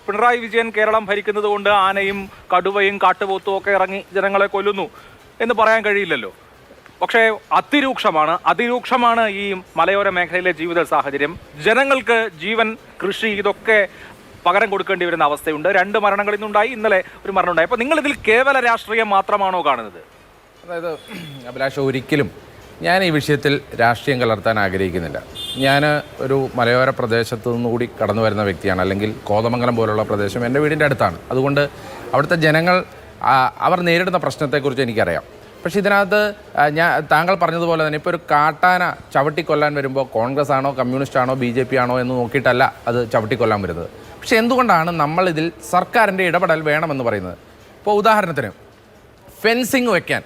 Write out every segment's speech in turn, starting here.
പിണറായി വിജയൻ കേരളം ഭരിക്കുന്നത് കൊണ്ട് ആനയും കടുവയും കാട്ടുപോത്തും ഒക്കെ ഇറങ്ങി ജനങ്ങളെ കൊല്ലുന്നു എന്ന് പറയാൻ കഴിയില്ലല്ലോ. പക്ഷേ അതിരൂക്ഷമാണ് ഈ മലയോര മേഖലയിലെ ജീവിത സാഹചര്യം. ജനങ്ങൾക്ക് ജീവൻ, കൃഷി ഇതൊക്കെ പകരം കൊടുക്കേണ്ടി വരുന്ന അവസ്ഥയുണ്ട്. 2 മരണങ്ങൾ ഇന്നുണ്ടായി, ഇന്നലെ ഒരു മരണം ഉണ്ടായി. അപ്പോൾ നിങ്ങൾ ഇതിൽ കേവല രാഷ്ട്രീയം മാത്രമാണോ കാണുന്നത്? അതായത് അഭിലാഷ്, ഒരിക്കലും ഞാൻ ഈ വിഷയത്തിൽ രാഷ്ട്രീയം കലർത്താൻ ആഗ്രഹിക്കുന്നില്ല. ഞാൻ ഒരു മലയോര പ്രദേശത്തു നിന്നുകൂടി കടന്നു വരുന്ന വ്യക്തിയാണ്. അല്ലെങ്കിൽ കോതമംഗലം പോലുള്ള പ്രദേശം എൻ്റെ വീടിൻ്റെ അടുത്താണ്. അതുകൊണ്ട് അവിടുത്തെ ജനങ്ങൾ അവർ നേരിടുന്ന പ്രശ്നത്തെക്കുറിച്ച് എനിക്കറിയാം. പക്ഷേ ഇതിനകത്ത് താങ്കൾ പറഞ്ഞതുപോലെ തന്നെ ഇപ്പോൾ ഒരു കാട്ടാന ചവിട്ടിക്കൊല്ലാൻ വരുമ്പോൾ കോൺഗ്രസ് ആണോ കമ്മ്യൂണിസ്റ്റ് ആണോ BJP ആണോ എന്ന് നോക്കിയിട്ടല്ല അത് ചവിട്ടിക്കൊല്ലാൻ വരുന്നത്. പക്ഷേ എന്തുകൊണ്ടാണ് നമ്മളിതിൽ സർക്കാരിൻ്റെ ഇടപെടൽ വേണമെന്ന് പറയുന്നത്? ഇപ്പോൾ ഉദാഹരണത്തിന് ഫെൻസിങ് വയ്ക്കാൻ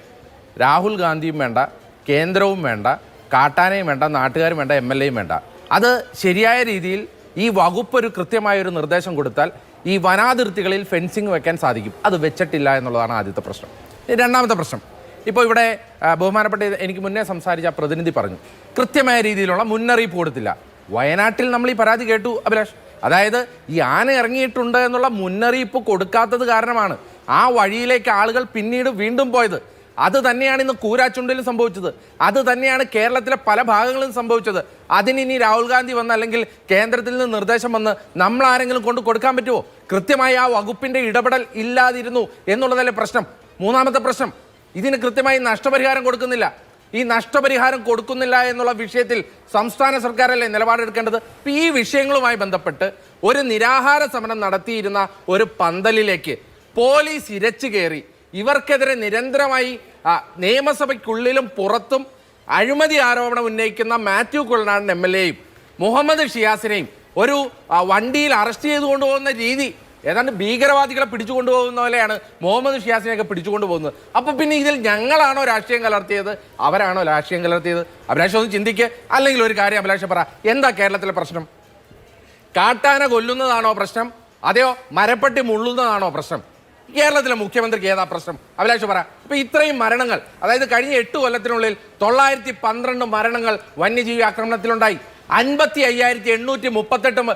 രാഹുൽ ഗാന്ധിയും വേണ്ട, കേന്ദ്രവും വേണ്ട, കാട്ടാനയും വേണ്ട, നാട്ടുകാരും വേണ്ട, MLAയും വേണ്ട. അത് ശരിയായ രീതിയിൽ ഈ വകുപ്പ് ഒരു കൃത്യമായൊരു നിർദ്ദേശം കൊടുത്താൽ ഈ വനാതിർത്തികളിൽ ഫെൻസിങ് വെക്കാൻ സാധിക്കും. അത് വെച്ചിട്ടില്ല എന്നുള്ളതാണ് ആദ്യത്തെ പ്രശ്നം. രണ്ടാമത്തെ പ്രശ്നം, ഇപ്പോൾ ഇവിടെ ബഹുമാനപ്പെട്ട എനിക്ക് മുന്നേ സംസാരിച്ച പ്രതിനിധി പറഞ്ഞു കൃത്യമായ രീതിയിലുള്ള മുന്നറിയിപ്പ് കൊടുത്തില്ല. വയനാട്ടിൽ നമ്മൾ ഈ പരാതി കേട്ടു അഭിലാഷ്. അതായത് ഈ ആന ഇറങ്ങിയിട്ടുണ്ട് എന്നുള്ള മുന്നറിയിപ്പ് കൊടുക്കാത്തത് കാരണമാണ് ആ വഴിയിലേക്ക് ആളുകൾ പിന്നീട് വീണ്ടും പോയത്. അത് തന്നെയാണ് ഇന്ന് കൂരാച്ചുണ്ടിലും സംഭവിച്ചത്. അത് തന്നെയാണ് കേരളത്തിലെ പല ഭാഗങ്ങളിലും സംഭവിച്ചത്. അതിനി രാഹുൽ ഗാന്ധി വന്ന് അല്ലെങ്കിൽ കേന്ദ്രത്തിൽ നിന്ന് നിർദ്ദേശം വന്ന് നമ്മൾ ആരെങ്കിലും കൊണ്ട് കൊടുക്കാൻ പറ്റുമോ? കൃത്യമായി ആ വകുപ്പിന്റെ ഇടപെടൽ ഇല്ലാതിരുന്നു എന്നുള്ളതല്ലേ പ്രശ്നം. മൂന്നാമത്തെ പ്രശ്നം, ഇതിന് കൃത്യമായി നഷ്ടപരിഹാരം കൊടുക്കുന്നില്ല. ഈ നഷ്ടപരിഹാരം കൊടുക്കുന്നില്ല എന്നുള്ള വിഷയത്തിൽ സംസ്ഥാന സർക്കാരല്ലേ നിലപാടെടുക്കേണ്ടത്? ഈ വിഷയങ്ങളുമായി ബന്ധപ്പെട്ട് ഒരു നിരാഹാര സമരം നടത്തിയിരുന്ന ഒരു പന്തലിലേക്ക് പോലീസ് ഇരച്ചു കയറി ഇവർക്കെതിരെ നിരന്തരമായി നിയമസഭയ്ക്കുള്ളിലും പുറത്തും അഴിമതി ആരോപണം ഉന്നയിക്കുന്ന മാത്യു കുഴൽനാടൻ MLAയും മുഹമ്മദ് ഷിയാസിനെയും ഒരു വണ്ടിയിൽ അറസ്റ്റ് ചെയ്തു കൊണ്ടുപോകുന്ന രീതി ഏതാണ്ട് ഭീകരവാദികളെ പിടിച്ചുകൊണ്ടുപോകുന്ന പോലെയാണ് മുഹമ്മദ് ഷിയാസിനെയൊക്കെ പിടിച്ചുകൊണ്ടു പോകുന്നത്. അപ്പോൾ പിന്നെ ഇതിൽ ഞങ്ങളാണോ രാഷ്ട്രീയം കലർത്തിയത്, അവരാണോ രാഷ്ട്രീയം കലർത്തിയത്? അഭിലാഷ് ഒന്ന് ചിന്തിക്ക്. അല്ലെങ്കിൽ ഒരു കാര്യം അഭിലാഷ് പറ, എന്താ കേരളത്തിലെ പ്രശ്നം? കാട്ടാന കൊല്ലുന്നതാണോ പ്രശ്നം, അതെയോ മരപ്പട്ടി മുള്ളുന്നതാണോ പ്രശ്നം? കേരളത്തിലെ മുഖ്യമന്ത്രിക്ക് ഏതാ പ്രശ്നം? അഭിലാഷ് പറ. ഇപ്പൊ ഇത്രയും മരണങ്ങൾ, അതായത് കഴിഞ്ഞ 8 കൊല്ലത്തിനുള്ളിൽ 912 മരണങ്ങൾ വന്യജീവി ആക്രമണത്തിലുണ്ടായി. 55,838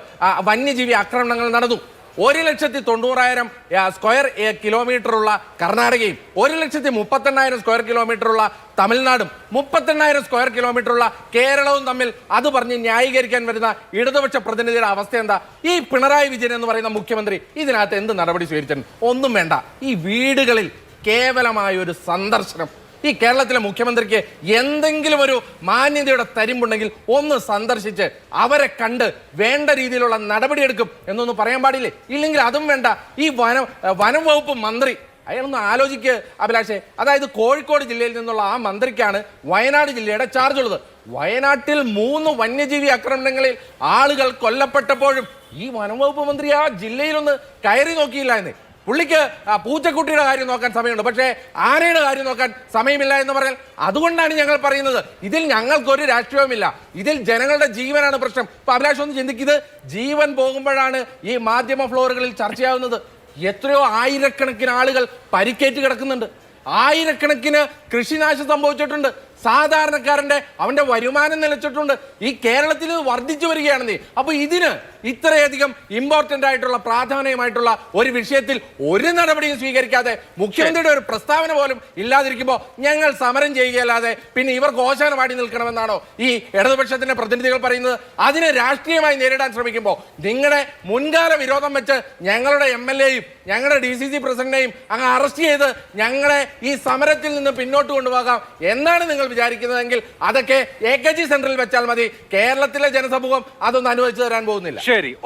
വന്യജീവി ആക്രമണങ്ങൾ നടന്നു. 1,90,000 സ്ക്വയർ കിലോമീറ്ററുള്ള കർണാടകയും 1,38,000 സ്ക്വയർ കിലോമീറ്ററുള്ള തമിഴ്നാടും 38,000 സ്ക്വയർ കിലോമീറ്ററുള്ള കേരളവും തമ്മിൽ അത് പറഞ്ഞ് ന്യായീകരിക്കാൻ വരുന്ന ഇടതുപക്ഷ പ്രതിനിധിയുടെ അവസ്ഥ എന്താ? ഈ പിണറായി വിജയൻ എന്ന് പറയുന്ന മുഖ്യമന്ത്രി ഇതിനകത്ത് എന്ത് നടപടി സ്വീകരിച്ചിട്ടുണ്ട്? ഒന്നും വേണ്ട. ഈ വീടുകളിൽ കേവലമായ ഒരു സന്ദർശനം, ഈ കേരളത്തിലെ മുഖ്യമന്ത്രിക്ക് എന്തെങ്കിലും ഒരു മാന്യതയുടെ തരിമ്പുണ്ടെങ്കിൽ ഒന്ന് സന്ദർശിച്ച് അവരെ കണ്ട് വേണ്ട രീതിയിലുള്ള നടപടിയെടുക്കും എന്നൊന്ന് പറയാൻ പാടില്ലേ? ഇല്ലെങ്കിൽ അതും വേണ്ട. ഈ വനം വകുപ്പ് മന്ത്രി അയാളൊന്ന് ആലോചിക്ക് അഭിലാഷേ. അതായത് കോഴിക്കോട് ജില്ലയിൽ നിന്നുള്ള ആ മന്ത്രിക്കാണ് വയനാട് ജില്ലയുടെ ചാർജ് ഉള്ളത്. വയനാട്ടിൽ 3 വന്യജീവി ആക്രമണങ്ങളിൽ ആളുകൾ കൊല്ലപ്പെട്ടപ്പോഴും ഈ വനം വകുപ്പ് മന്ത്രി ആ ജില്ലയിലൊന്ന് കയറി നോക്കിയില്ല എന്ന്. പുള്ളിക്ക് പൂച്ചക്കുട്ടിയുടെ കാര്യം നോക്കാൻ സമയമുണ്ട്, പക്ഷേ ആനയുടെ കാര്യം നോക്കാൻ സമയമില്ല എന്ന് പറയാൻ. അതുകൊണ്ടാണ് ഞങ്ങൾ പറയുന്നത് ഇതിൽ ഞങ്ങൾക്കൊരു രാഷ്ട്രീയവുമില്ല, ഇതിൽ ജനങ്ങളുടെ ജീവനാണ് പ്രശ്നം. ഇപ്പൊ അഭിലാഷ് ഒന്ന് ചിന്തിക്കുന്നത്, ജീവൻ പോകുമ്പോഴാണ് ഈ മാധ്യമ ഫ്ലോറുകളിൽ ചർച്ചയാവുന്നത്. എത്രയോ ആയിരക്കണക്കിന് ആളുകൾ പരിക്കേറ്റ് കിടക്കുന്നുണ്ട്, ആയിരക്കണക്കിന് കൃഷിനാശം സംഭവിച്ചിട്ടുണ്ട്, സാധാരണക്കാരന്റെ അവന്റെ വരുമാനം നിലച്ചിട്ടുണ്ട്. ഈ കേരളത്തിൽ വർദ്ധിച്ചു വരികയാണെന്നേ. അപ്പൊ ഇതിന് ഇത്രയധികം ഇമ്പോർട്ടന്റ് ആയിട്ടുള്ള പ്രാധാന്യമായിട്ടുള്ള ഒരു വിഷയത്തിൽ ഒരു നടപടിയും സ്വീകരിക്കാതെ മുഖ്യമന്ത്രിയുടെ ഒരു പ്രസ്താവന പോലും ഇല്ലാതിരിക്കുമ്പോൾ ഞങ്ങൾ സമരം ചെയ്യുകയല്ലാതെ പിന്നെ ഇവർക്ക് ഓശാന പാടി നിൽക്കണമെന്നാണോ ഈ ഇടതുപക്ഷത്തിന്റെ പ്രതിനിധികൾ പറയുന്നത്? അതിനെ രാഷ്ട്രീയമായി നേരിടാൻ ശ്രമിക്കുമ്പോൾ നിങ്ങളുടെ മുൻകാല വിരോധം വെച്ച് ഞങ്ങളുടെ MLAയും ഞങ്ങളുടെ DCC പ്രസിഡന്റിനെയും അങ്ങ് അറസ്റ്റ് ചെയ്ത് ഞങ്ങളെ ഈ സമരത്തിൽ നിന്ന് പിന്നോട്ട് കൊണ്ടുപോകാം എന്നാണ് നിങ്ങൾ വിചാരിക്കുന്നതെങ്കിൽ അതൊക്കെ AKG സെന്ററിൽ വെച്ചാൽ മതി. കേരളത്തിലെ ജനസമൂഹം അതൊന്നും അനുവദിച്ചു തരാൻ പോകുന്നില്ല. ശരി.